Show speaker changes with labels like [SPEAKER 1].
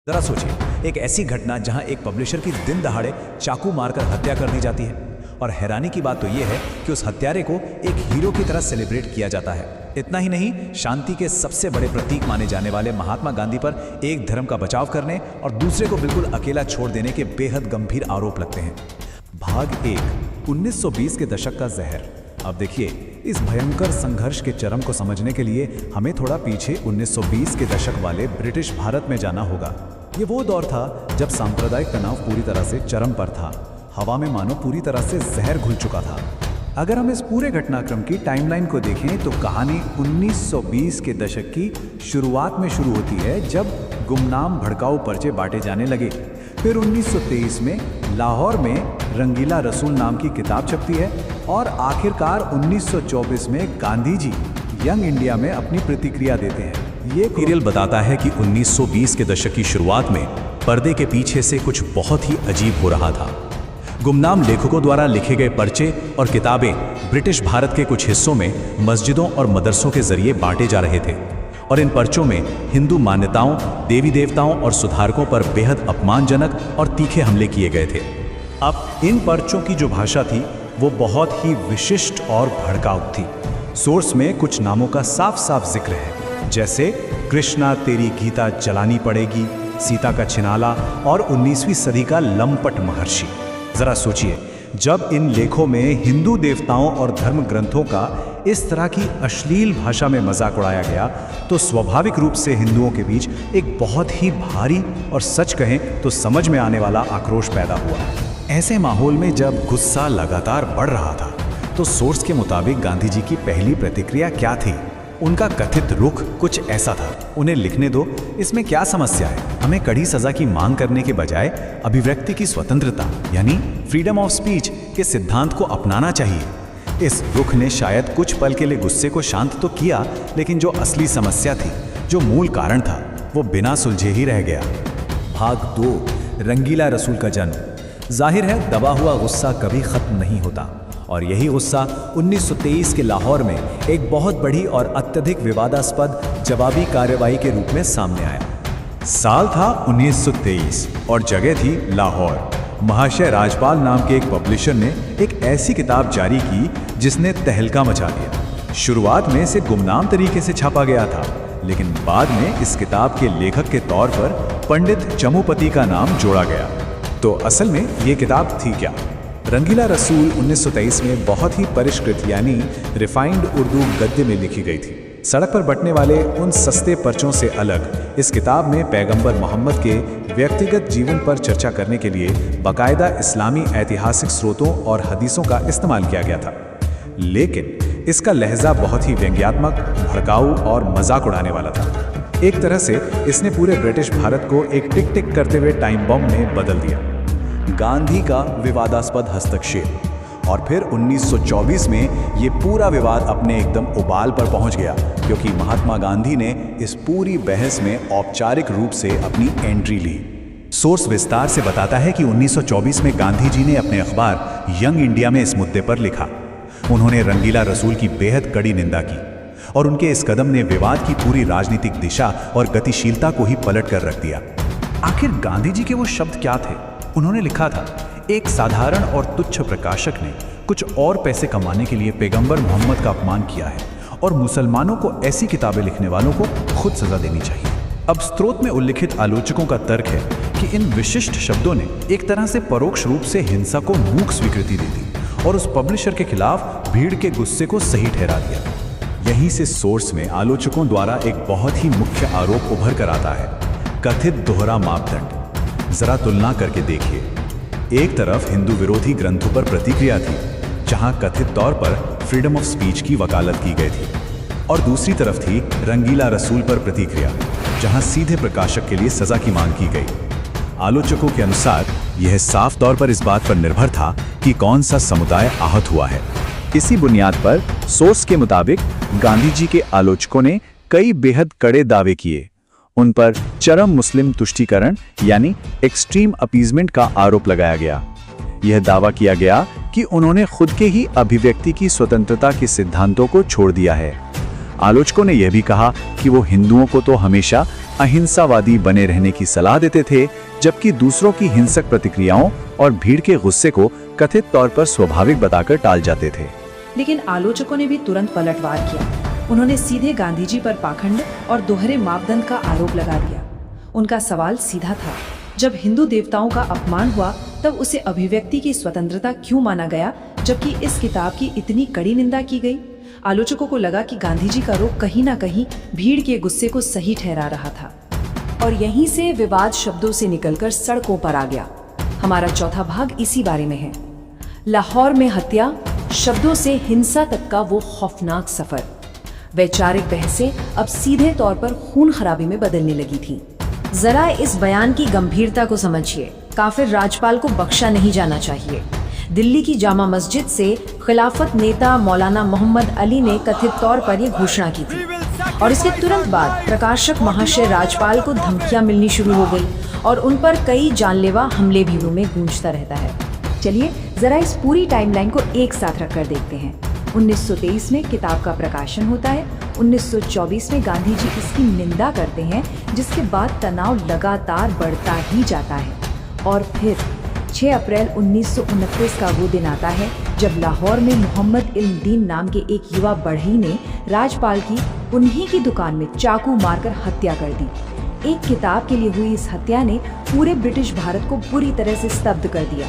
[SPEAKER 1] जरा सोचिए, एक ऐसी घटना जहां एक पब्लिशर की दिन दहाड़े चाकू मारकर हत्या कर दी जाती है। और हैरानी की बात तो यह है कि उस हत्यारे को एक हीरो की तरह सेलिब्रेट किया जाता है। इतना ही नहीं, शांति के सबसे बड़े प्रतीक माने जाने वाले महात्मा गांधी पर एक धर्म का बचाव करने और दूसरे को बिल्कुल अकेला छोड़ देने के बेहद गंभीर आरोप लगते हैं। भाग 1, 1920 के दशक का जहर। अब देखिए, इस भयंकर संघर्ष के चरम को समझने के लिए हमें थोड़ा पीछे 1920 के दशक वाले ब्रिटिश भारत में जाना होगा। ये वो दौर था जब सांप्रदायिक तनाव पूरी तरह से चरम पर था। हवा में मानो पूरी तरह से जहर घुल चुका था। अगर हम इस पूरे घटनाक्रम की टाइमलाइन को देखें तो कहानी 1920 के दशक की शुरुआत में शुरू होती है, जब गुमनाम भड़काऊ पर्चे बांटे जाने लगे। फिर 1923 में लाहौर में रंगीला रसूल नाम की किताब छपती है और आखिरकार 1924 में गांधी जी यंग इंडिया में अपनी प्रतिक्रिया देते हैं। ये सीरियल बताता है कि 1920 के दशक की शुरुआत में पर्दे के पीछे से कुछ बहुत ही अजीब हो रहा था। गुमनाम लेखकों द्वारा लिखे गए पर्चे और किताबें ब्रिटिश भारत के कुछ हिस्सों में मस्जिदों और मदरसों के जरिए बांटे जा रहे थे और इन पर्चों में हिंदू मान्यताओं, देवी देवताओं और सुधारकों पर बेहद अपमानजनक और तीखे हमले किए गए थे। अब इन पर्चों की जो भाषा थी वो बहुत ही विशिष्ट और भड़काऊ थी। सोर्स में कुछ नामों का साफ साफ जिक्र है, जैसे कृष्णा तेरी गीता जलानी पड़ेगी, सीता का छिनाला और 19वीं सदी का लंपट महर्षि। जरा सोचिए, जब इन लेखों में हिंदू देवताओं और धर्म ग्रंथों का इस तरह की अश्लील भाषा में मजाक उड़ाया गया तो स्वाभाविक रूप से हिंदुओं के बीच एक बहुत ही भारी और सच कहें तो समझ में आने वाला आक्रोश पैदा हुआ। ऐसे माहौल में जब गुस्सा लगातार बढ़ रहा था तो सोर्स के मुताबिक गांधी जी की पहली प्रतिक्रिया क्या थी? उनका कथित रुख कुछ ऐसा था, उन्हें लिखने दो, इसमें क्या समस्या है, हमें कड़ी सजा की मांग करने के बजाय अभिव्यक्ति की स्वतंत्रता यानी फ्रीडम ऑफ स्पीच के सिद्धांत को अपनाना चाहिए। इस रुख ने शायद कुछ पल के लिए गुस्से को शांत तो किया, लेकिन जो असली समस्या थी, जो मूल कारण था, वो बिना सुलझे ही रह गया। भाग 2, रंगीला रसूल का जन्म। जाहिर है, दबा हुआ गुस्सा कभी खत्म नहीं होता और यही गुस्सा 1923 के लाहौर में एक बहुत बड़ी और अत्यधिक विवादास्पद जवाबी कार्रवाई के रूप में सामने आया। साल था 1923 और जगह थी लाहौर। महाशय राजपाल नाम के एक पब्लिशर ने एक ऐसी किताब जारी की जिसने तहलका मचा दिया। शुरुआत में इसे गुमनाम तरीके से छापा गया था, लेकिन बाद में इस किताब के लेखक के तौर पर पंडित चमुपति का नाम जोड़ा गया। तो असल में ये किताब थी क्या? रंगीला रसूल 1923 में बहुत ही परिष्कृत यानी रिफाइंड उर्दू गद्य में लिखी गई थी। सड़क पर बंटने वाले उन सस्ते पर्चों से अलग इस किताब में पैगंबर मोहम्मद के व्यक्तिगत जीवन पर चर्चा करने के लिए बाकायदा इस्लामी ऐतिहासिक स्रोतों और हदीसों का इस्तेमाल किया गया था। लेकिन इसका लहजा बहुत ही व्यंग्यात्मक, भड़काऊ और मजाक उड़ाने वाला था। एक तरह से इसने पूरे ब्रिटिश भारत को एक टिक टिक करते हुए टाइम बम में बदल दिया। गांधी का विवादास्पद हस्तक्षेप। और फिर 1924 में ये पूरा विवाद अपने एकदम उबाल पर पहुंच गया, क्योंकि महात्मा गांधी ने इस पूरी बहस में औपचारिक रूप से अपनी एंट्री ली। सोर्स विस्तार से बताता है कि 1924 में गांधी जी ने अपने अखबार यंग इंडिया में इस मुद्दे पर लिखा। उन्होंने रंगीला रसूल की बेहद कड़ी निंदा की और उनके इस कदम ने विवाद की पूरी राजनीतिक दिशा और गतिशीलता को ही पलट कर रख दिया। आखिर गांधी जी के वो शब्द क्या थे? उन्होंने लिखा था, एक साधारण और तुच्छ प्रकाशक ने कुछ और पैसे कमाने के लिए पैगंबर मोहम्मद का अपमान किया है और मुसलमानों को ऐसी किताबें लिखने वालों को खुद सजा देनी चाहिए। अब स्रोत में उल्लिखित आलोचकों का तर्क है कि इन विशिष्ट शब्दों ने एक तरह से परोक्ष रूप से हिंसा को मूक स्वीकृति दी थी और उस पब्लिशर के खिलाफ भीड़ के गुस्से को सही ठहरा दिया। यहीं से सोर्स में आलोचकों द्वारा एक बहुत ही मुख्य आरोप उभर कर आता है, कथित दोहरा मापदंड। जरा तुलना करके देखिए, एक तरफ हिंदू विरोधी ग्रंथों पर प्रतिक्रिया थी, जहां कथित तौर पर फ्रीडम ऑफ स्पीच की वकालत की गई थी, और दूसरी तरफ थी रंगीला रसूल पर प्रतिक्रिया, जहां सीधे प्रकाशक के लिए सजा की मांग की गई। आलोचकों के अनुसार यह साफ तौर पर इस बात पर निर्भर था कि कौन सा समुदाय आहत हुआ है। इसी बुनियाद पर सोर्स के मुताबिक गांधी जी के आलोचकों ने कई बेहद कड़े दावे किए। उन पर चरम मुस्लिम तुष्टीकरण यानी एक्सट्रीम अपीजमेंट का आरोप लगाया गया। यह दावा किया गया कि उन्होंने खुद के ही अभिव्यक्ति की स्वतंत्रता के सिद्धांतों को छोड़ दिया है। आलोचकों ने यह भी कहा कि वो हिंदुओं को तो हमेशा अहिंसावादी बने रहने की सलाह देते थे, जबकि दूसरों की हिंसक प्रतिक्रियाओं और भीड़ के गुस्से को कथित तौर पर स्वाभाविक बताकर टाल जाते थे।
[SPEAKER 2] लेकिन आलोचकों ने भी तुरंत पलटवार किया। उन्होंने सीधे गांधी जी पर पाखंड और दोहरे मापदंड का आरोप लगा दिया। उनका सवाल सीधा था, जब हिंदू देवताओं का अपमान हुआ तब उसे अभिव्यक्ति की स्वतंत्रता क्यों माना गया, जबकि इस किताब की इतनी कड़ी निंदा की गई। आलोचकों को लगा कि गांधी जी का रोक कहीं न कहीं भीड़ के गुस्से को सही ठहरा रहा था। और यहीं से विवाद शब्दों से निकलकर सड़कों पर आ गया। हमारा चौथा भाग इसी बारे में है। लाहौर में हत्या, शब्दों से हिंसा तक का वो खौफनाक सफर। वैचारिक बहसें अब सीधे तौर पर खून खराबी में बदलने लगी थी। जरा इस बयान की गंभीरता को समझिए। काफिर राजपाल को बख्शा नहीं जाना चाहिए। दिल्ली की जामा मस्जिद से खिलाफत नेता मौलाना मोहम्मद अली ने कथित तौर पर यह घोषणा की थी और इसके तुरंत बाद प्रकाशक महाशय राजपाल को धमकियां मिलनी शुरू हो गई और उन पर कई जानलेवा हमले भी में गूंजता रहता है। चलिए जरा इस पूरी टाइमलाइन को एक साथ रखकर देखते हैं। 1923 में किताब का प्रकाशन होता है। 1924 में गांधी जी इसकी निंदा करते हैं, जिसके बाद तनाव लगातार बढ़ता ही जाता है। और फिर 6 अप्रैल 1929 का वो दिन आता है जब लाहौर में मोहम्मद इल्मदीन नाम के एक युवा बढ़ई ने राजपाल की उन्हीं की दुकान में चाकू मारकर हत्या कर दी। एक किताब के लिए हुई इस हत्या ने पूरे ब्रिटिश भारत को बुरी तरह से स्तब्ध कर दिया।